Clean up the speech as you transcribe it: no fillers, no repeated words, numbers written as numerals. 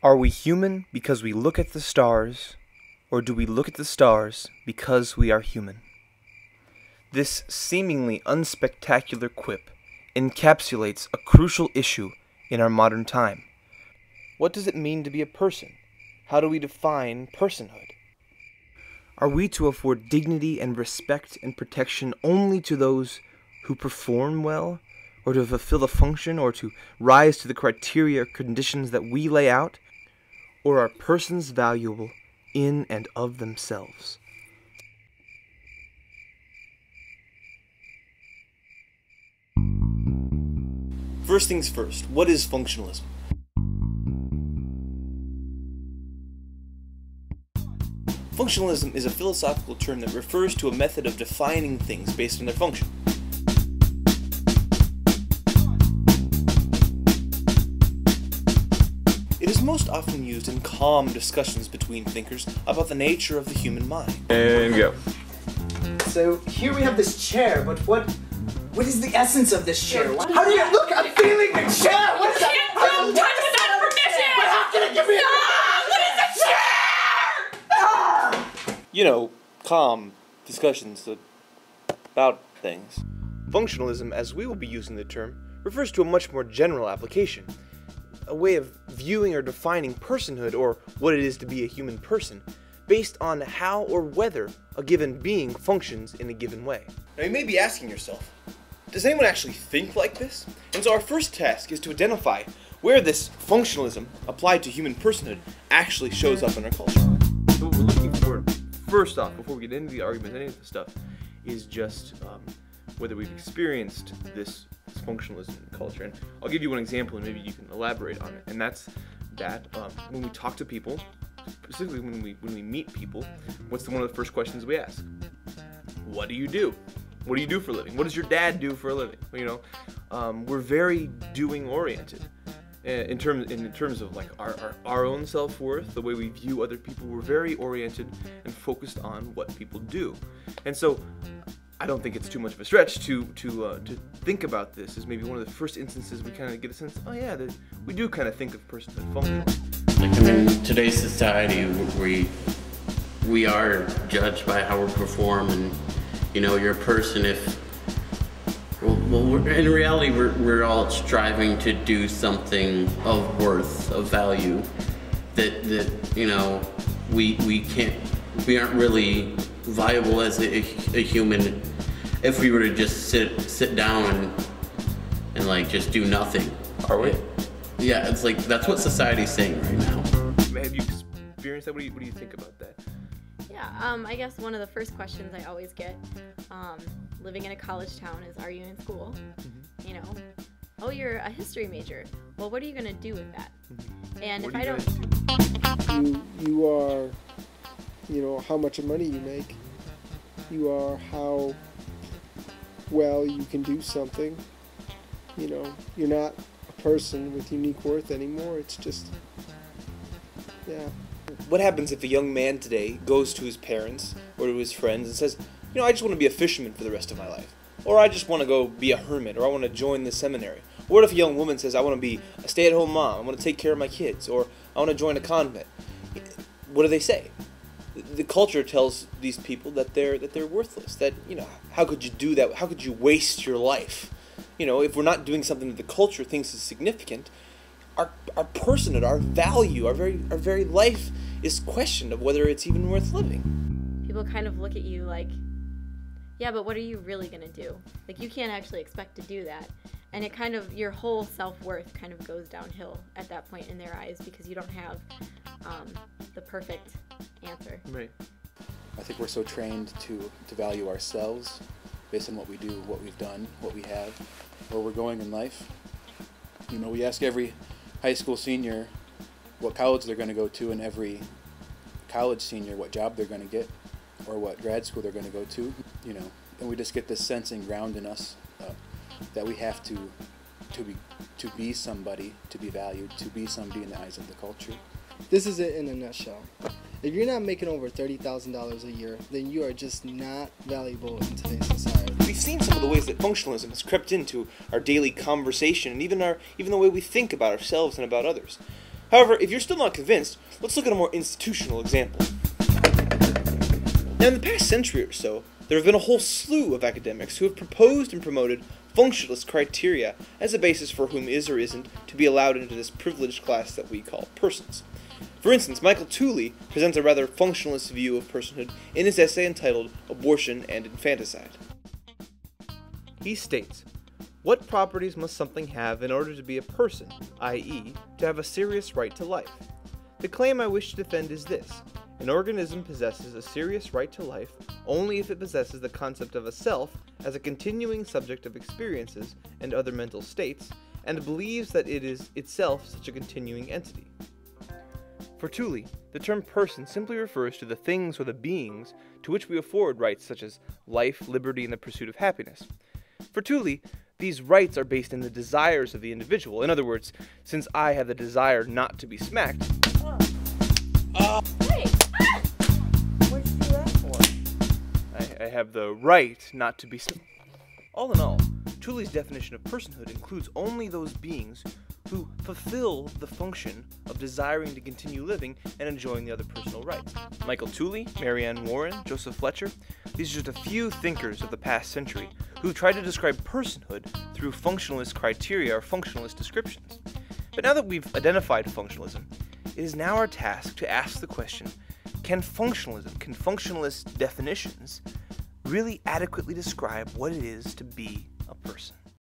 Are we human because we look at the stars, or do we look at the stars because we are human? This seemingly unspectacular quip encapsulates a crucial issue in our modern time. What does it mean to be a person? How do we define personhood? Are we to afford dignity and respect and protection only to those who perform well, or to fulfill a function, or to rise to the criteria or conditions that we lay out? Or are persons valuable in and of themselves? First things first, what is functionalism? Functionalism is a philosophical term that refers to a method of defining things based on their function. It is most often used in calm discussions between thinkers about the nature of the human mind. And go. So here we have this chair, but what is the essence of this chair? How do you look? I'm feeling the chair! What is that? Don't touch without permission! But how can it give me What is the chair? You know, calm discussions about things. Functionalism, as we will be using the term, refers to a much more general application. A way of viewing or defining personhood, or what it is to be a human person, based on how or whether a given being functions in a given way. Now you may be asking yourself, does anyone actually think like this? And so our first task is to identify where this functionalism applied to human personhood actually shows up in our culture. So what we're looking for, first off, before we get into the argument, any of this stuff, is just whether we've experienced this functionalism in culture. And I'll give you one example and maybe you can elaborate on it. And that's that when we talk to people, specifically when we meet people, what's one of the first questions we ask? What do you do? What do you do for a living? What does your dad do for a living? You know, we're very doing oriented in terms of like our own self-worth, the way we view other people. We're very oriented and focused on what people do. And so I don't think it's too much of a stretch to think about this as maybe one of the first instances we kind of get a sense, oh yeah, that we do kind of think of person as functional. Like, I mean, today's society, we are judged by how we perform, and you know, you're a person if. Well, in reality, we're all striving to do something of worth, of value, that you know, we aren't really viable as a human if we were to just sit down and like just do nothing. Are we? Yeah, it's like that's what society's saying right now. Have you experienced that? What do you think about that? Yeah, I guess one of the first questions I always get, living in a college town, is, are you in school? Mm-hmm. You know, oh, you're a history major. Well, what are you gonna do with that? Mm-hmm. And what if I don't, you are, you know, how much money you make. You are how well you can do something. You know, you're not a person with unique worth anymore. It's just, yeah. What happens if a young man today goes to his parents or to his friends and says, you know, I just want to be a fisherman for the rest of my life, or I just want to go be a hermit, or I want to join the seminary? Or what if a young woman says, I want to be a stay-at-home mom, I want to take care of my kids, or I want to join a convent? What do they say? The culture tells these people that they're worthless. That, you know, how could you do that? How could you waste your life? You know, if we're not doing something that the culture thinks is significant, our personhood, our value, our very life is questioned of whether it's even worth living. people kind of look at you like, yeah, but what are you really gonna do? Like, you can't actually expect to do that. And it kind of, your whole self-worth kind of goes downhill at that point in their eyes, because you don't have the perfect answer. Right. I think we're so trained to value ourselves based on what we do, what we've done, what we have, where we're going in life. You know, we ask every high school senior what college they're going to go to, and every college senior what job they're going to get or what grad school they're going to go to, you know, and we just get this sense ingrained in us that we have to be somebody, to be valued, to be somebody in the eyes of the culture. This is it in a nutshell. If you're not making over $30,000 a year, then you are just not valuable in today's society. We've seen some of the ways that functionalism has crept into our daily conversation, and even the way we think about ourselves and about others. However, if you're still not convinced, let's look at a more institutional example. Now, in the past century or so, there have been a whole slew of academics who have proposed and promoted functionalist criteria as a basis for whom is or isn't to be allowed into this privileged class that we call persons. For instance, Michael Tooley presents a rather functionalist view of personhood in his essay entitled Abortion and Infanticide. He states, "What properties must something have in order to be a person, i.e., to have a serious right to life? The claim I wish to defend is this. An organism possesses a serious right to life only if it possesses the concept of a self as a continuing subject of experiences and other mental states, and believes that it is itself such a continuing entity." For Tooley, the term person simply refers to the things or the beings to which we afford rights such as life, liberty, and the pursuit of happiness. For Tooley, these rights are based in the desires of the individual. In other words, since I have the desire not to be smacked, Hey! What'd you do that for? I have the right not to be smacked. All in all, Tooley's definition of personhood includes only those beings who fulfill the function of desiring to continue living and enjoying the other personal rights. Michael Tooley, Marianne Warren, Joseph Fletcher, these are just a few thinkers of the past century who tried to describe personhood through functionalist criteria or functionalist descriptions. But now that we've identified functionalism, it is now our task to ask the question, can functionalist definitions really adequately describe what it is to be a person?